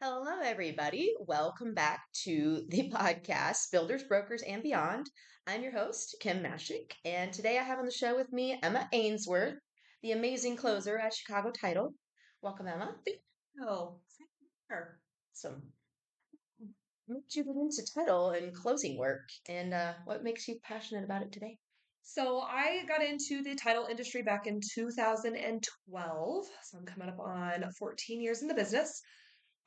Hello, everybody. Welcome back to the podcast, Builders, Brokers, and Beyond. I'm your host, Kim Mashik, and today I have on the show with me Emma Ainsworth, the amazing closer at Chicago Title. Welcome, Emma. Oh, sure. Awesome. What made you get into title and closing work, and what makes you passionate about it today? So I got into the title industry back in 2012. So I'm coming up on 14 years in the business.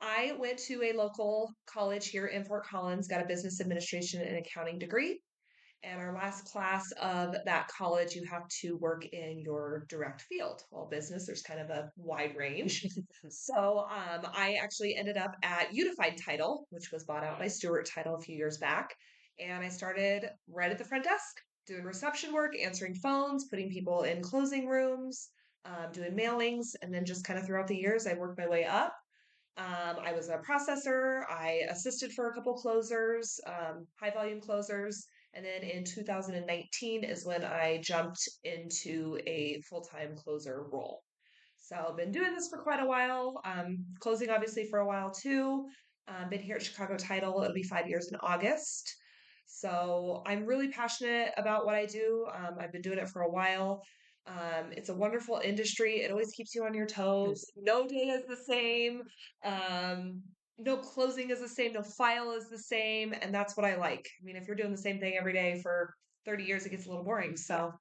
I went to a local college here in Fort Collins, got a business administration and accounting degree. And our last class of that college, you have to work in your direct field. Well, business, there's kind of a wide range. So I actually ended up at Unified Title, which was bought out by Stewart Title a few years back. And I started right at the front desk, doing reception work, answering phones, putting people in closing rooms, doing mailings. And then just kind of throughout the years, I worked my way up. I was a processor. I assisted for a couple closers, high volume closers. And then in 2019 is when I jumped into a full time closer role. So I've been doing this for quite a while, closing obviously for a while too. Been here at Chicago Title. It'll be 5 years in August. So I'm really passionate about what I do. I've been doing it for a while. It's a wonderful industry. It always keeps you on your toes. No day is the same. No closing is the same. No file is the same. And that's what I like. I mean, if you're doing the same thing every day for 30 years, it gets a little boring. So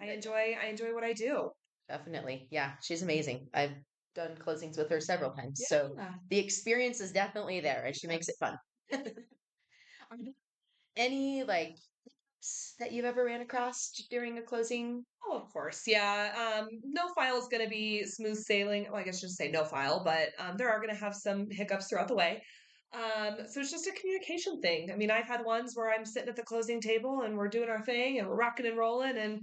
I enjoy what I do. Definitely. Yeah, she's amazing. I've done closings with her several times, so Yeah. the experience is definitely there, and she makes it fun. Are there any that you've ever ran across during a closing? Oh, of course. Yeah. No file is going to be smooth sailing. Well, I guess just say no file, but there are going to have some hiccups throughout the way. So it's just a communication thing. I mean, I've had ones where I'm sitting at the closing table and we're doing our thing and we're rocking and rolling, and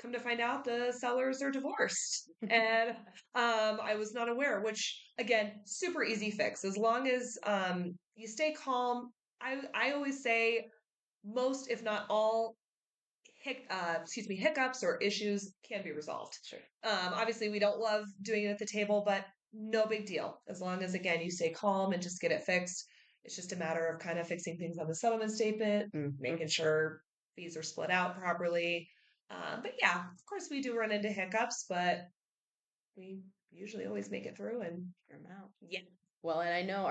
come to find out the sellers are divorced. And I was not aware, which again, super easy fix. As long as you stay calm. I always say most, if not all, hiccups or issues can be resolved. Sure. Obviously, we don't love doing it at the table, but no big deal. As long as, again, you stay calm and just get it fixed. It's just a matter of kind of fixing things on the settlement statement, making sure fees are split out properly. But yeah, of course, we do run into hiccups, but we usually always make it through and Figure 'em out. yeah. Well, and I know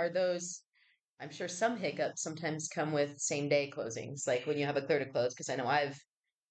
I'm sure some hiccups sometimes come with same day closings, like when you have a clear to close, because I know I've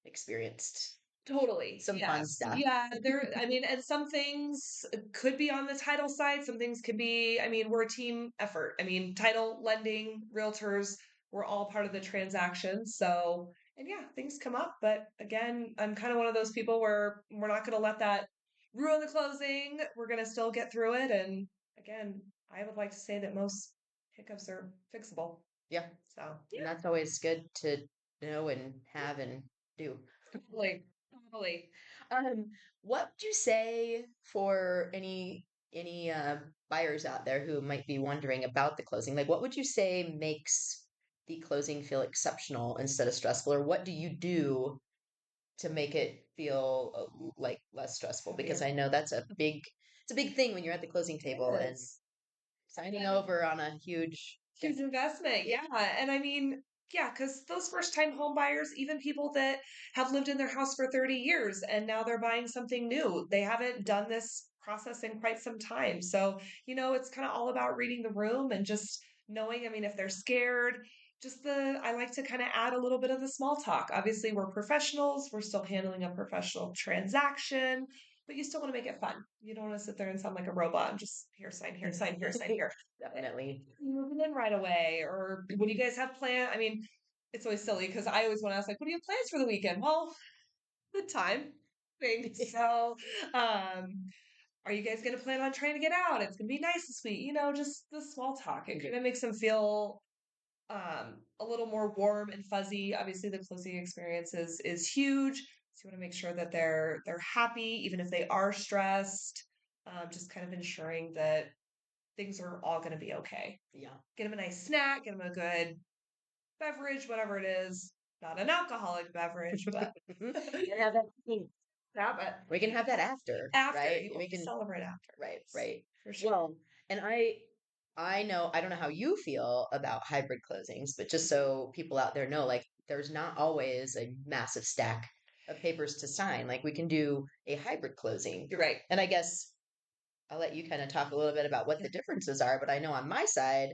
experienced Totally. some fun Yes. stuff. Yeah. I mean, and some things could be on the title side. Some things could be, I mean, we're a team effort. I mean, title, lending, realtors, we're all part of the transaction. So, and yeah, things come up. But again, I'm kind of one of those people where we're not going to let that ruin the closing. We're going to still get through it. And again, I would like to say that most hiccups are fixable. Yeah. So, And yeah, that's always good to know and have and do. totally. Totally. Um, what would you say for any buyers out there who might be wondering about the closing? Like, what would you say makes the closing feel exceptional instead of stressful, or what do you do to make it feel like less stressful? Oh, Because yeah. I know it's a big thing when you're at the closing table and Yes. signing over on a Huge investment. Yeah. And I mean, yeah, because those first time home buyers, even people that have lived in their house for 30 years and now they're buying something new, they haven't done this process in quite some time. So, it's kind of all about reading the room and just knowing, I mean, if they're scared, I like to kind of add a little bit of the small talk. Obviously, we're professionals, we're still handling a professional transaction, but you still want to make it fun. You don't want to sit there and sound like a robot and just here, sign here, sign here, sign here. definitely. Moving in right away, or what do you guys have planned? I mean, it's always silly because I always want to ask, like, what do you have plans for the weekend? Well, the time thing. So, are you guys going to plan on trying to get out? It's going to be nice this week. Just the small talk. It kind of makes them feel a little more warm and fuzzy. Obviously, the closing experience is huge. So you want to make sure that they're happy, even if they are stressed. Just kind of ensuring that things are all going to be okay. Yeah. Get them a nice snack, get them a good beverage, whatever it is. Not an alcoholic beverage, but You have that. yeah, but We can have that after, after right? you We want to can, celebrate after. right, Yes, right. for sure. Well, and I don't know how you feel about hybrid closings, but just Mhm. so people out there know, like there's not always a massive stack of papers to sign. Like we can do a hybrid closing. You're right. And I guess I'll let you kind of talk a little bit about what the differences are, but I know on my side,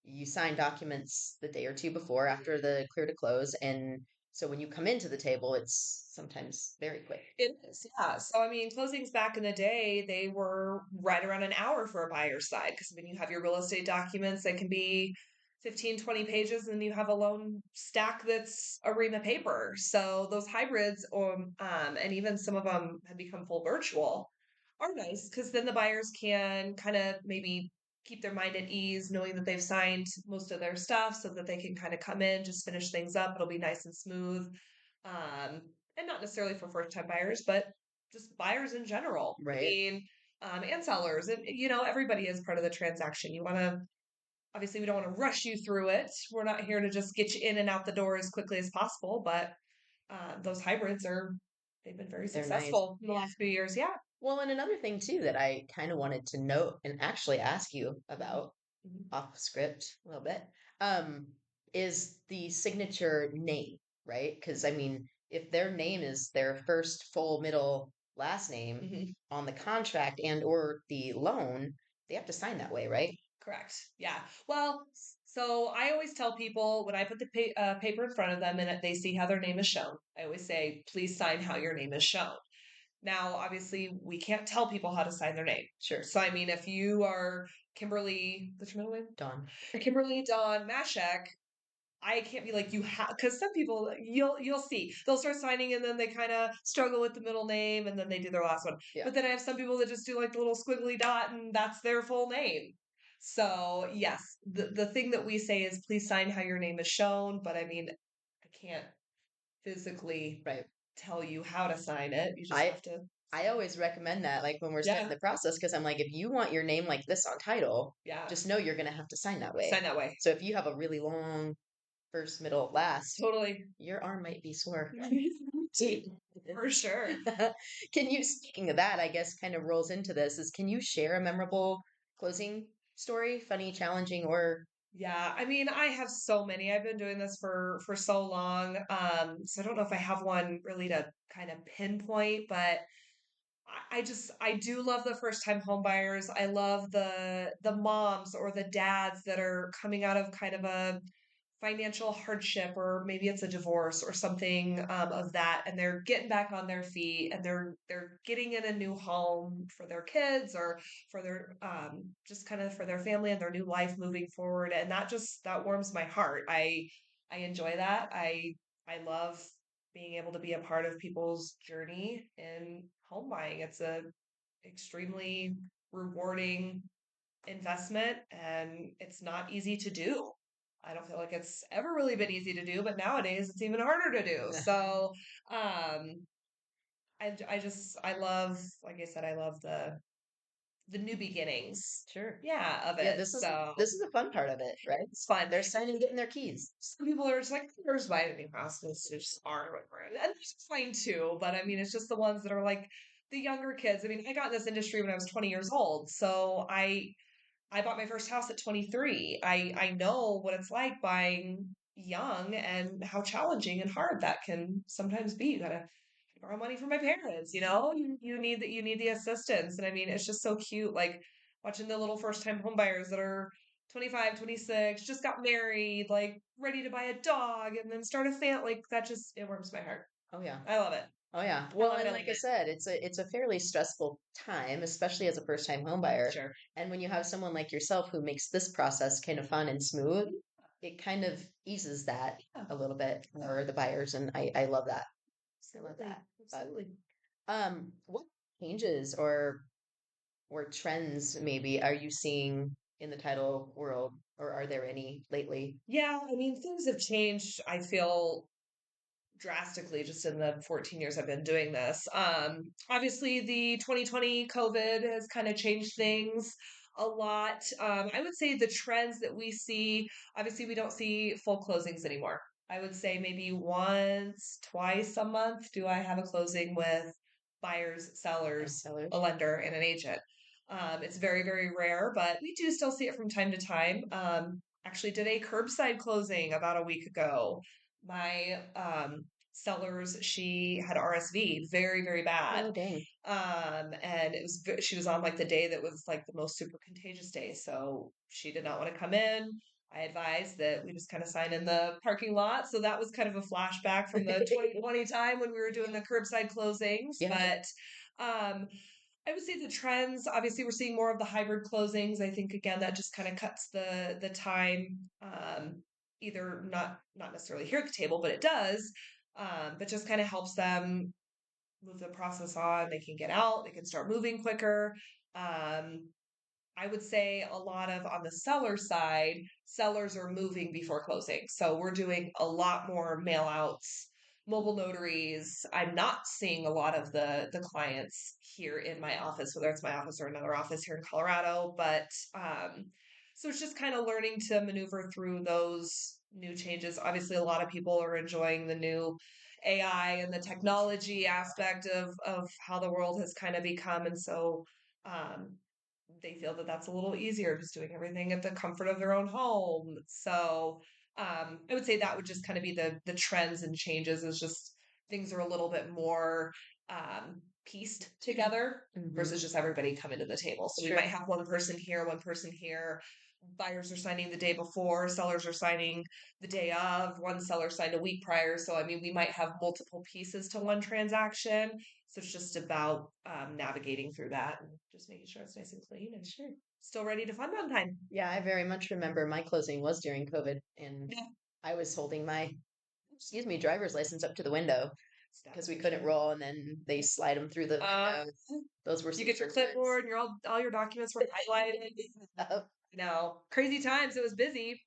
you sign documents the day or two before after the clear to close. And so when you come into the table, it's sometimes very quick. It is, yeah. So, I mean, closings back in the day, they were right around an hour for a buyer's side because when you have your real estate documents, they can be 15, 20 pages, and then you have a loan stack that's a ream of paper. So, those hybrids, and even some of them have become full virtual, are nice because then the buyers can kind of maybe keep their mind at ease knowing that they've signed most of their stuff so that they can kind of come in, just finish things up. It'll be nice and smooth. And not necessarily for first time buyers, but just buyers in general. I Right. mean, and sellers, and everybody is part of the transaction. You want to obviously we don't want to rush you through it. We're not here to just get you in and out the door as quickly as possible, but those hybrids are they've been very They're nice. successful in the last few years. Yeah. Well, and another thing too that I kind of wanted to note and actually ask you Mhm. about Mhm. off script a little bit, um, is the signature name, right? Because I mean, if their name is their first full middle last name Mhm. on the contract and or the loan, they have to sign that way, right? Correct. Yeah. Well, so I always tell people when I put the paper in front of them and they see how their name is shown, I always say, please sign how your name is shown. Now, obviously, we can't tell people how to sign their name. Sure. So, I mean, if you are Kimberly, what's your middle name? Dawn. Kimberly Dawn Mashek, I can't be like you have because some people you'll see they'll start signing and then they kind of struggle with the middle name and then they do their last one. Yeah. But then I have some people that just do like the little squiggly dot and that's their full name. So yes, the thing that we say is please sign how your name is shown. But I mean, I can't physically Right. tell you how to sign it. You just I have to I sign it. always recommend that, like when we're starting Yeah, the process, because I'm like, if you want your name like this on title, yeah. just know you're gonna have to sign that way. Sign that way. So if you have a really long first, middle, last, Totally. your arm might be sore. For sure. Can you, speaking of that, I guess kind of rolls into this, is can you share a memorable closing story, funny, challenging, or Yeah, I mean, I have so many. I've been doing this for so long. So I don't know if I have one really to kind of pinpoint, but I do love the first time home buyers. I love the moms or the dads that are coming out of kind of a financial hardship or maybe it's a divorce or something of that and they're getting back on their feet and they're getting in a new home for their kids or for their just kind of for their family and their new life moving forward and that warms my heart. I enjoy that. I love being able to be a part of people's journey in home buying. It's a extremely rewarding investment and it's not easy to do. I don't feel like it's ever really been easy to do, but nowadays it's even harder to do. So, um, I love, like I said, I love the new beginnings. sure? Yeah, of Yeah, it. So this is the fun part of it, right? it's fun. They're signing, getting their keys. Some people are just like, there's my new house. It's just hard, whatever. And that's fine too. But I mean, it's just the ones that are like the younger kids. I mean, I got in this industry when I was 20 years old. So I bought my first house at 23. I know what it's like buying young and how challenging and hard that can sometimes be. You gotta borrow money from my parents, you need the assistance. And I mean, it's just so cute, like watching the little first time home buyers that are 25, 26, just got married, like ready to buy a dog and then start a family. Like that just it warms my heart. Oh yeah. I love it. Oh yeah. I Well, love it. and I like love I it. said, it's a fairly stressful time, especially as a first time home buyer. Sure. And when you have someone like yourself who makes this process kind of fun and smooth, it kind of eases that Yeah, a little bit for the buyers, and I love that. I love absolutely. that. But Absolutely. what changes or trends maybe are you seeing in the title world, or are there any lately? Yeah, I mean, things have changed, I feel, drastically just in the 14 years I've been doing this. Obviously, the 2020 COVID has kind of changed things a lot. I would say the trends that we see, obviously, we don't see full closings anymore. I would say maybe once, twice a month do I have a closing with buyers, And sellers, a sellers? lender, and an agent. It's very, very rare, but we do still see it from time to time. Actually did a curbside closing about a week ago. My sellers, she had RSV, very, very bad. Oh, dang. And she was on like the day that was like the most super contagious day. So she did not want to come in. I advised that we just kind of sign in the parking lot. So that was kind of a flashback from the 2020 time when we were doing the curbside closings. Yeah. But um, I would say the trends, obviously we're seeing more of the hybrid closings. I think again that just kind of cuts the time, either not necessarily here at the table, but it does. But just kind of helps them move the process on. They can get out, they can start moving quicker. Um, I would say a lot of on the seller side, sellers are moving before closing. So we're doing a lot more mail outs, mobile notaries. I'm not seeing a lot of the clients here in my office, whether it's my office or another office here in Colorado. But so it's just kind of learning to maneuver through those new changes. Obviously, a lot of people are enjoying the new AI and the technology aspect of how the world has kind of become. And so um, they feel that that's a little easier, just doing everything at the comfort of their own home. So I would say that would just kind of be the trends and changes. Is just things are a little bit more pieced together versus just everybody coming to the table. So we Sure. might have one person here, one person here. Buyers are signing the day before, sellers are signing the day of, one seller signed a week prior. So, I mean, we might have multiple pieces to one transaction. So it's just about navigating through that and just making sure it's nice and clean and Sure. still ready to fund on time. Yeah, I very much remember my closing was during COVID, and Yeah. I was holding my, excuse me, driver's license up to the window because we couldn't roll, and then they slide them through the window. Those were You get your super clipboard and all your documents were highlighted. Crazy times. It was busy.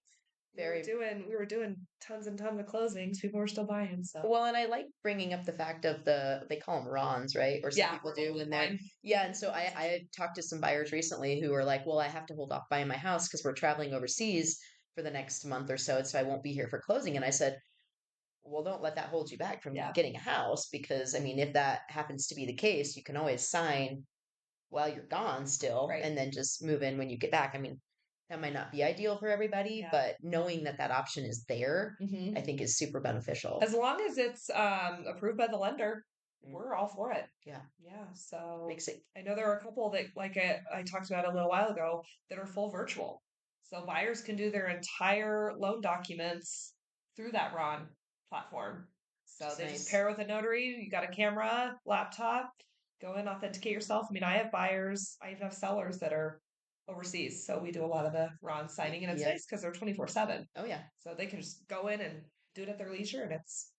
Very. We were doing tons and tons of closings. People were still buying. So Well, and I like bringing up the fact of they call them Rons, right? Or some people do, and they're, yeah. And so I talked to some buyers recently who were like, well, I have to hold off buying my house because we're traveling overseas for the next month or so, so I won't be here for closing. And I said, well, don't let that hold you back from getting a house, because I mean, if that happens to be the case, you can always sign while you're gone still, Right. and then just move in when you get back. I mean, that might not be ideal for everybody, but knowing that that option is there, I think is super beneficial. As long as it's approved by the lender, we're all for it. Yeah. Yeah. So Makes it. I know there are a couple that, like I talked about a little while ago, that are full virtual. So buyers can do their entire loan documents through that Ron platform. So That's they nice. just pair with a notary. You got a camera, laptop, go in, authenticate yourself. I mean, I have buyers, I even have sellers that are overseas. So we do a lot of the Ron signing, and it's nice because they're 24/7. Oh, yeah. So they can just go in and do it at their leisure, and it's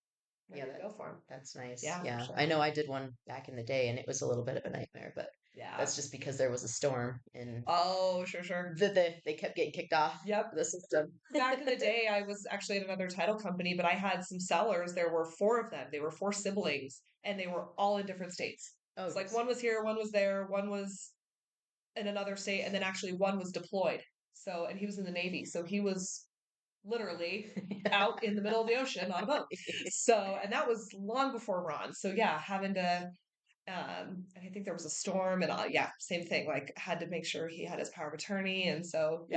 ready to go for them. That's nice. Yeah, Yeah. sure. I know I did one back in the day, and it was a little bit of a nightmare, but that's just because there was a storm and Oh, sure. they kept getting kicked off the system. Back in the day, I was actually at another title company, but I had some sellers. There were four of them. They were four siblings, and they were all in different states. Oh, it's like one was here, one was there, one was in another state, and then actually one was deployed. So, and he was in the Navy, so he was literally out in the middle of the ocean on a boat. So, and that was long before Ron. So, yeah, having to and I think there was a storm and same thing. Like had to make sure he had his power of attorney, and so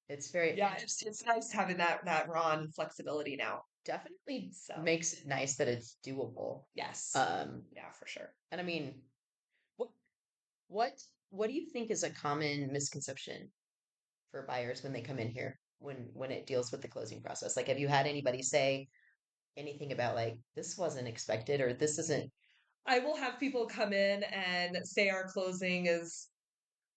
it's very it's nice having that Ron flexibility now. Definitely makes it nice that it's doable. Yes. Yeah, for sure. And I mean, what what what do you think is a common misconception for buyers when they come in here when it deals with the closing process? Like, have you had anybody say anything about like this wasn't expected or this isn't? I will have people come in and say our closing is,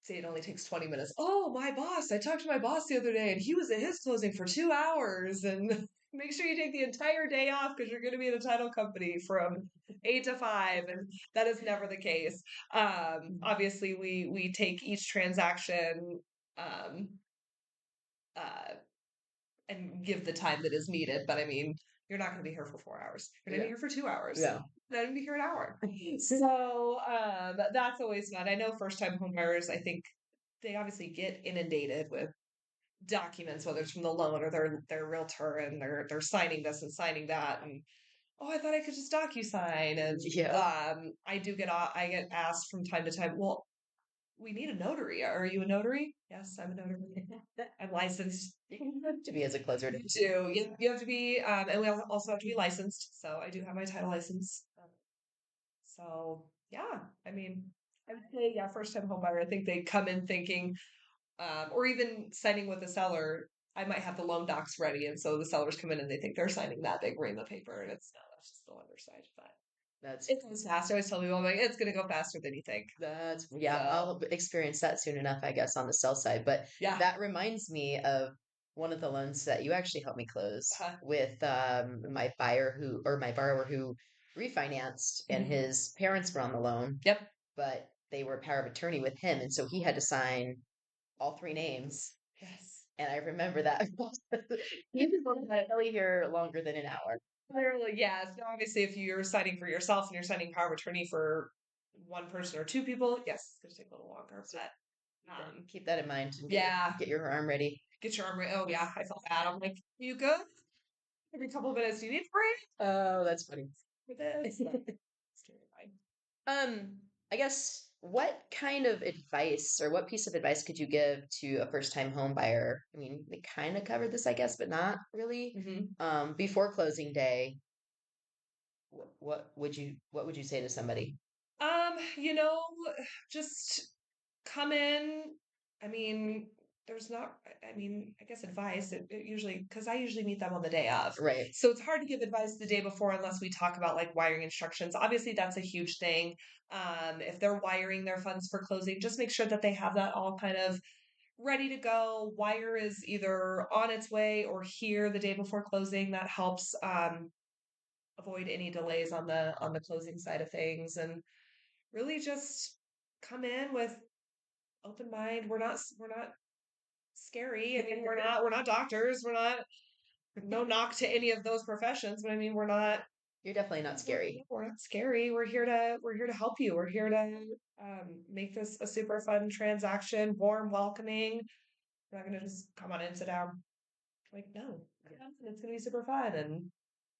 say it only takes 20 minutes. Oh, my boss, I talked to my boss the other day and he was at his closing for 2 hours. And make sure you take the entire day off because you're going to be in a title company from 8 to 5. And that is never the case. Obviously, we take each transaction um, uh, and give the time that is needed. But I mean, you're not going to be here for 4 hours. You're going to be here for 2 hours. Yeah. Then going to be here an hour. So that's always fun. I know first time home buyers, I think they obviously get inundated with documents, whether it's from the loan or their realtor, and they're signing this and signing that, and oh, I thought I could just DocuSign, and I get asked from time to time, well, we need a notary. Are you a notary? Yes, I'm a notary. I'm licensed. You have to be as a closer to You do. You have to be, and we also have to be licensed. So I do have my title license. So yeah, I mean, I would say yeah, first time home buyer. I think they come in thinking, or even signing with the seller. I might have the loan docs ready, and so the sellers come in and they think they're signing that big ream of paper, and it's no, that's just the lender side. But that's it goes fast. I always tell people, I'm like, it's gonna go faster than you think. that's yeah, So I'll experience that soon enough, I guess, on the sell side. But yeah, that reminds me of one of the loans that you actually helped me close uh, with my my borrower who refinanced and mhm. his parents were on the loan, Yep, but they were power of attorney with him, and so he had to sign all three names. yes. And I remember that he was only here longer than an hour. Literally, yeah. So obviously, if you're signing for yourself and you're signing power of attorney for one person or two people, yes, it's gonna take a little longer. So But keep that in mind and yeah, get your arm ready. get your arm. Oh yeah, I felt bad. I'm like, you good? Every couple of minutes, do you need a break Oh, that's funny. for this? But it's terrifying. Um, I guess what kind of advice or what piece of advice could you give to a first-time home buyer? I mean, we kind of covered this, I guess, but not really. Hmm. Before closing day, what would you say to somebody? You know, just come in. I mean, there's not, I mean, I guess advice, it usually, because I usually meet them on the day of. Right, So it's hard to give advice the day before unless we talk about like wiring instructions. Obviously, that's a huge thing. If they're wiring their funds for closing, just make sure that they have that all kind of ready to go. Wire is either on its way or here the day before closing. That helps avoid any delays on the closing side of things, and really just come in with open mind. We're not scary. I mean, we're not doctors. We're not no knock to any of those professions, but I mean, you're definitely not scary. we're not scary. We're here to help you. We're here to make this a super fun transaction, warm, welcoming. We're not gonna just come on in, sit down. Like, no, it's gonna be super fun, and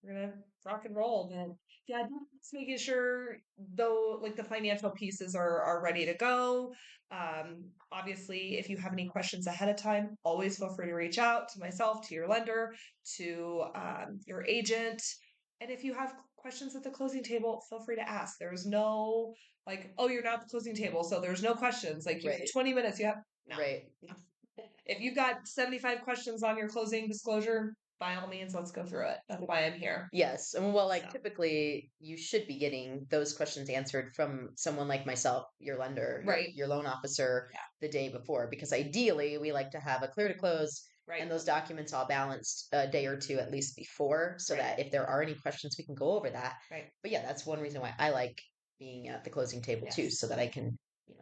we're gonna rock and roll. And yeah, just making sure though, like the financial pieces are ready to go. Obviously, if you have any questions ahead of time, always feel free to reach out to myself, to your lender, to your agent. And if you have questions at the closing table, feel free to ask. There's no like, oh, you're not at the closing table, so there's no questions. Like you have Right, 20 minutes. You have no. right. If you've got 75 questions on your closing disclosure, by all means, let's go through it. That's why I'm here. Yes. And well, like So, typically you should be getting those questions answered from someone like myself, your lender, right. your loan officer Yeah. the day before, because ideally we like to have a clear to close and Right. those documents all balanced a day or two at least before so Right. that if there are any questions, we can go over that. Right. But yeah, that's one reason why I like being at the closing table too, Yes. so that I can,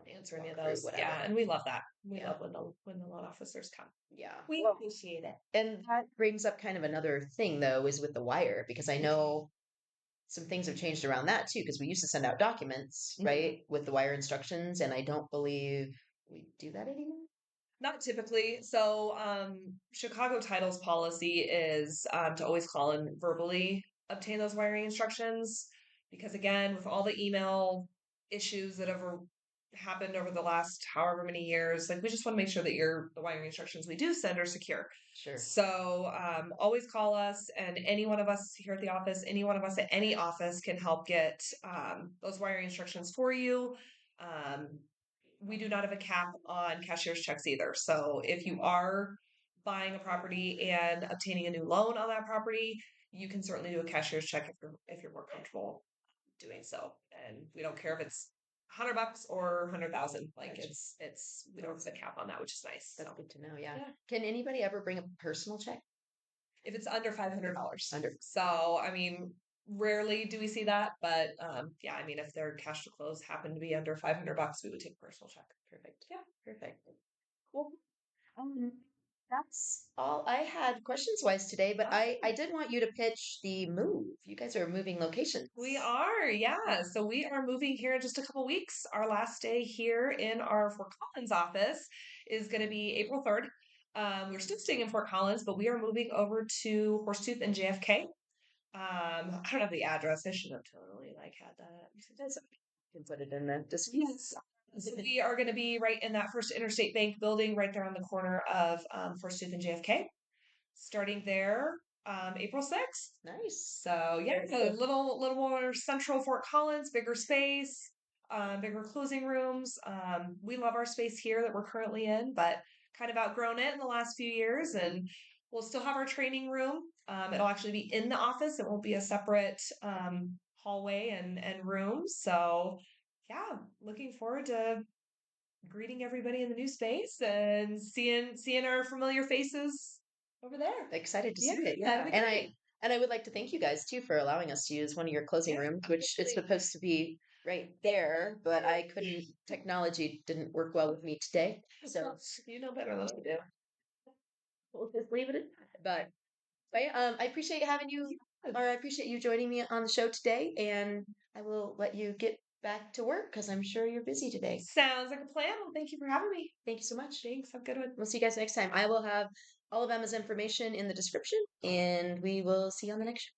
Answer any walk of through those. Yeah. whatever. And we love that. We Yeah. love when the loan officers come. Yeah. We Well, appreciate it. and that brings up kind of another thing though, is with the wire, because I know some things have changed around that too, because we used to send out documents, Mhm. right, with the wire instructions, and I don't believe we do that anymore. Not typically. So, Chicago Title's policy is to always call and verbally obtain those wiring instructions because, again, with all the email issues that have happened over the last however many years, like we just want to make sure that the wiring instructions we do send are secure. Sure. So, always call us, and any one of us here at the office, any one of us at any office can help get those wiring instructions for you. Um, we do not have a cap on cashier's checks either. So if you are buying a property and obtaining a new loan on that property, you can certainly do a cashier's check if you're more comfortable doing so. And we don't care if it's $100 or 100,000. Like Gotcha. it's we don't have a cap on that, which is nice. That's So good to know. Yeah. yeah, Can anybody ever bring a personal check? if it's under $500. Under. So I mean, rarely do we see that, but yeah, I mean, if their cash to close happen to be under $500, we would take a personal check. Perfect. Yeah. Perfect. Cool. Um, that's all I had questions wise today, but I Awesome. did want you to pitch the move. You guys are moving locations. We are, yeah. So we are moving here in just a couple weeks. Our last day here in our Fort Collins office is going to be April 3rd. We're still staying in Fort Collins, but we are moving over to Horsetooth and JFK. I don't have the address. I should have totally like had that. That's okay. You can put it in the description. Yes, So we are going to be right in that First Interstate Bank building, right there on the corner of First Tooth and JFK. Starting there, April 6th. Nice. So yeah, Very a cool. little more central Fort Collins, bigger space, bigger closing rooms. We love our space here that we're currently in, but kind of outgrown it in the last few years, and we'll still have our training room. It'll actually be in the office. It won't be a separate hallway and room. So yeah, looking forward to greeting everybody in the new space and seeing our familiar faces over there. Excited to Yeah, see it. that'll Yeah. be And great. I would like to thank you guys too for allowing us to use one of your closing Yeah, rooms, which is absolutely. supposed to be right there, but I couldn't, technology didn't work well with me today. So You know better than I do. we'll just leave it at that. But yeah, I appreciate having you, or I appreciate you joining me on the show today, and I will let you get back to work because I'm sure you're busy today. Sounds like a plan. Well, thank you for having me. Thank you so much. Thanks. Have a good one. We'll see you guys next time. I will have all of Emma's information in the description, and we will see you on the next show.